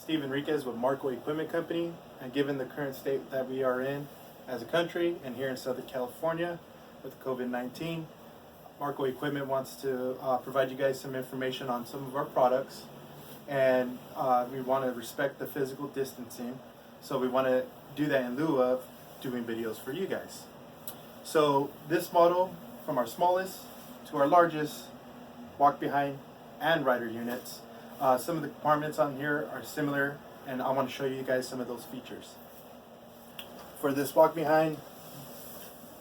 Steve Enriquez with Marco Equipment Company, and given the current state that we are in as a country and here in Southern California with COVID-19, Marco Equipment wants to provide you guys some information on some of our products, and we want to respect the physical distancing, so we want to do that in lieu of doing videos for you guys. So this model, from our smallest to our largest walk behind and rider units, some of the compartments on here are similar, and I want to show you guys some of those features. For this walk behind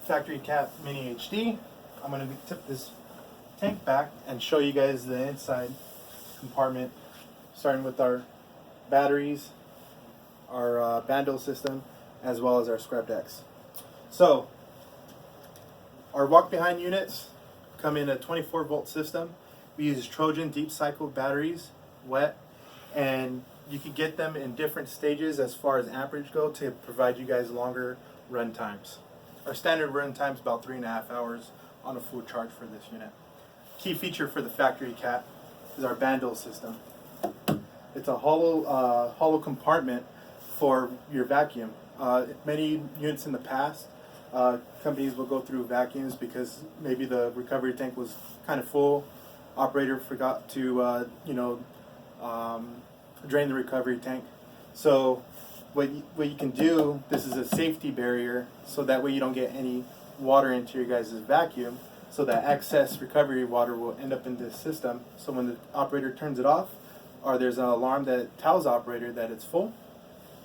factory cap mini HD, I'm going to tip this tank back and show you guys the inside compartment, starting with our batteries, our bundle system, as well as our scrap decks. So our walk behind units come in a 24 volt system. We use Trojan deep cycle batteries, wet, and you can get them in different stages as far as amperage go to provide you guys longer run times. Our standard run time is about 3.5 hours on a full charge for this unit. Key feature for the factory cap is our bundle system. It's a hollow compartment for your vacuum. Many units in the past, companies will go through vacuums because maybe the recovery tank was kind of full. Operator forgot to drain the recovery tank. So what you can do, this is a safety barrier, so that way you don't get any water into your guys' vacuum, so that excess recovery water will end up in this system. So when the operator turns it off, or there's an alarm that tells the operator that it's full,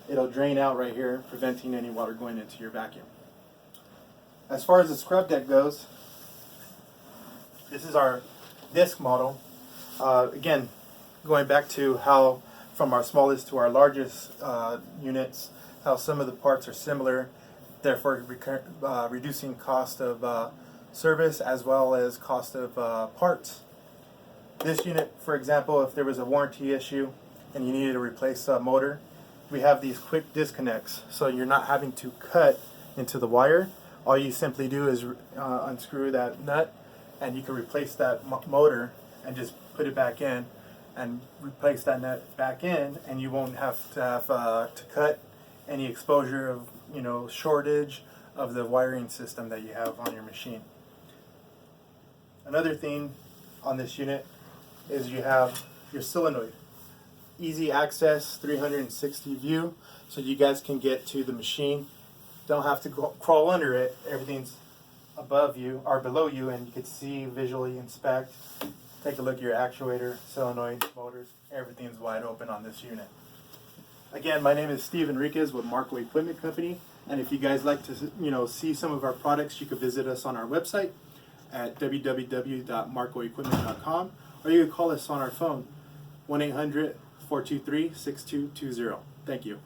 it'll drain out right here, preventing any water going into your vacuum. As far as the scrub deck goes, this is our disc model. Again, going back to how from our smallest to our largest units, how some of the parts are similar, therefore reducing cost of service as well as cost of parts. This unit, for example, if there was a warranty issue and you needed to replace a motor, we have these quick disconnects, so you're not having to cut into the wire. All you simply do is unscrew that nut, and you can replace that motor and just put it back in and replace that nut back in, and you won't have to cut any exposure of shortage of the wiring system that you have on your machine. Another thing on this unit is you have your solenoid. Easy access 360 view, so you guys can get to the machine. Don't have to crawl under it. Everything's above you or below you, and you can see, visually inspect, take a look at your actuator, solenoid, motors. Everything's wide open on this unit. Again, my name is Steve Enriquez with Marco Equipment Company, and if you guys like to see some of our products, you can visit us on our website at www.marcoequipment.com, or you can call us on our phone 1-800-423-6220. Thank you.